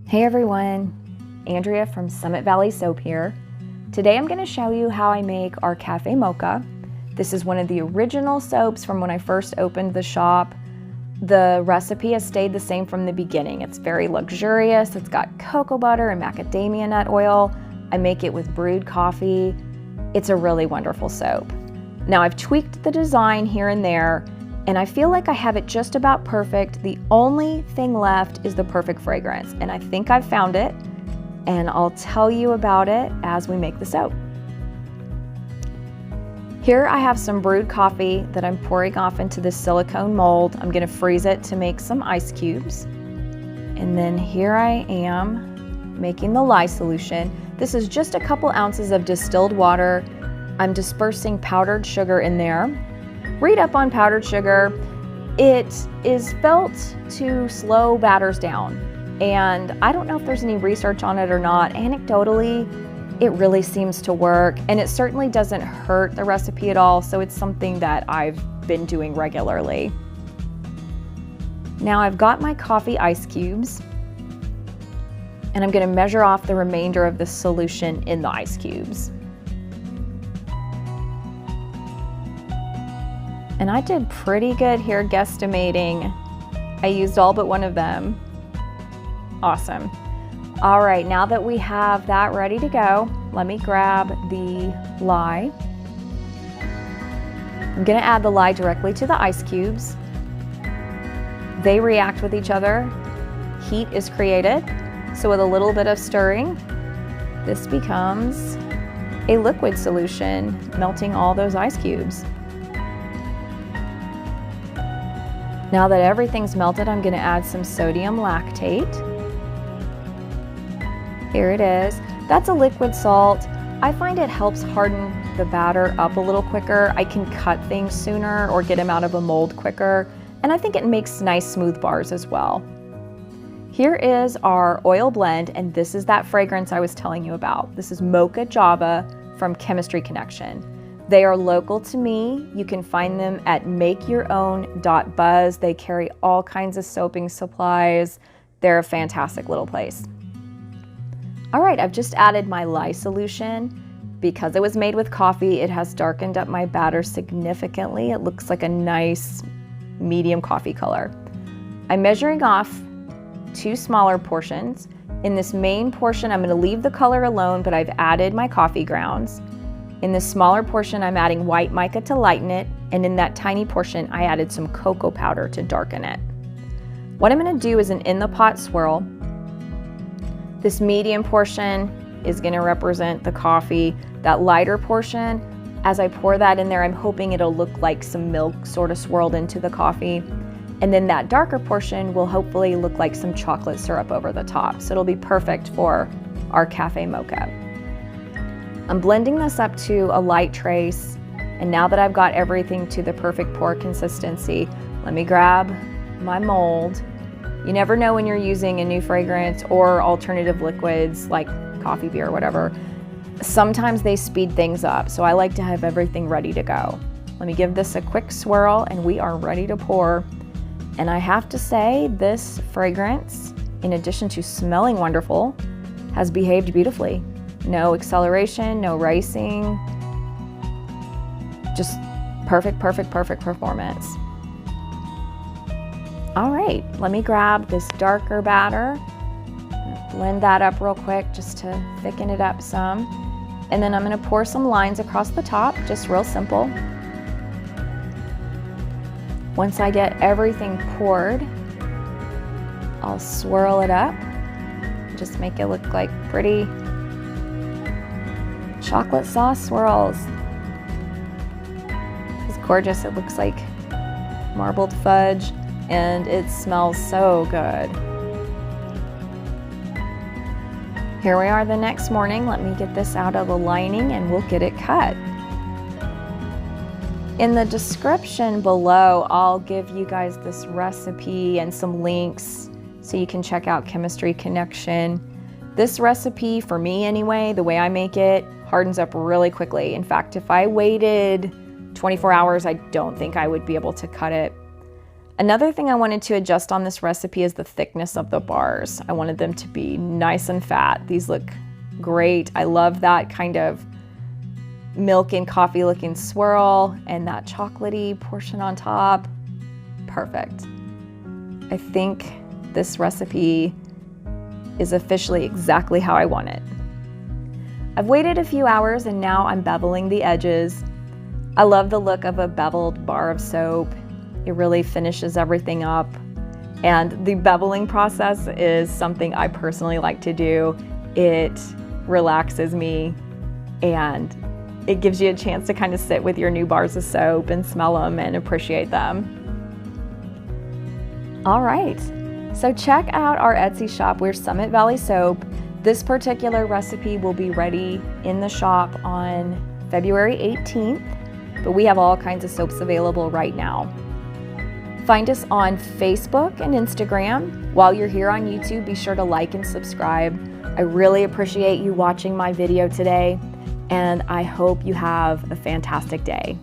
Hey everyone, Andrea from Summit Valley Soap here. Today I'm going to show you how I make our Cafe Mocha. This is one of the original soaps from when I first opened the shop. The recipe has stayed the same from the beginning. It's very luxurious. It's got cocoa butter and macadamia nut oil. I make it with brewed coffee. It's a really wonderful soap. Now I've tweaked the design here and there, and I feel like I have it just about perfect. The only thing left is the perfect fragrance, and I think I've found it, and I'll tell you about it as we make the soap. Here I have some brewed coffee that I'm pouring off into this silicone mold. I'm gonna freeze it to make some ice cubes. And then here I am making the lye solution. This is just a couple ounces of distilled water. I'm dispersing powdered sugar in there. Read up on powdered sugar. It is felt to slow batters down, and I don't know if there's any research on it or not. Anecdotally, it really seems to work, and it certainly doesn't hurt the recipe at all, so it's something that I've been doing regularly. Now I've got my coffee ice cubes, and I'm going to measure off the remainder of the solution in the ice cubes. And I did pretty good here guesstimating. I used all but one of them. Awesome. All right, now that we have that ready to go, let me grab the lye. I'm gonna add the lye directly to the ice cubes. They react with each other. Heat is created. So with a little bit of stirring, this becomes a liquid solution, melting all those ice cubes. Now that everything's melted, I'm going to add some sodium lactate. Here it is. That's a liquid salt. I find it helps harden the batter up a little quicker. I can cut things sooner or get them out of a mold quicker. And I think it makes nice smooth bars as well. Here is our oil blend, and this is that fragrance I was telling you about. This is Mocha Java from Chemistry Connection. They are local to me. You can find them at makeyourown.buzz. They carry all kinds of soaping supplies. They're a fantastic little place. All right, I've just added my lye solution. Because it was made with coffee, it has darkened up my batter significantly. It looks like a nice medium coffee color. I'm measuring off 2 smaller portions. In this main portion, I'm gonna leave the color alone, but I've added my coffee grounds. In this smaller portion, I'm adding white mica to lighten it, and in that tiny portion, I added some cocoa powder to darken it. What I'm gonna do is an in-the-pot swirl. This medium portion is gonna represent the coffee. That lighter portion, as I pour that in there, I'm hoping it'll look like some milk sort of swirled into the coffee. And then that darker portion will hopefully look like some chocolate syrup over the top. So it'll be perfect for our Cafe Mocha. I'm blending this up to a light trace, and now that I've got everything to the perfect pour consistency, let me grab my mold. You never know when you're using a new fragrance or alternative liquids like coffee, beer, whatever. Sometimes they speed things up, so I like to have everything ready to go. Let me give this a quick swirl, and we are ready to pour. And I have to say, this fragrance, in addition to smelling wonderful, has behaved beautifully. No acceleration, no racing, just perfect performance. All right, let me grab this darker batter, blend that up real quick just to thicken it up some. And then I'm gonna pour some lines across the top, just real simple. Once I get everything poured, I'll swirl it up, just make it look like pretty chocolate sauce swirls. It's gorgeous. It looks like marbled fudge, and it smells so good. Here we are the next morning. Let me get this out of the lining and we'll get it cut. In the description below, I'll give you guys this recipe and some links so you can check out Chemistry Connection. This recipe, for me anyway, the way I make it, hardens up really quickly. In fact, if I waited 24 hours, I don't think I would be able to cut it. Another thing I wanted to adjust on this recipe is the thickness of the bars. I wanted them to be nice and fat. These look great. I love that kind of milk and coffee looking swirl and that chocolatey portion on top. Perfect. I think this recipe is officially exactly how I want it. I've waited a few hours and now I'm beveling the edges. I love the look of a beveled bar of soap. It really finishes everything up. And the beveling process is something I personally like to do. It relaxes me and it gives you a chance to kind of sit with your new bars of soap and smell them and appreciate them. All right, so check out our Etsy shop. We're Summit Valley Soap. This particular recipe will be ready in the shop on February 18th, but we have all kinds of soaps available right now. Find us on Facebook and Instagram. While you're here on YouTube, be sure to like and subscribe. I really appreciate you watching my video today, and I hope you have a fantastic day.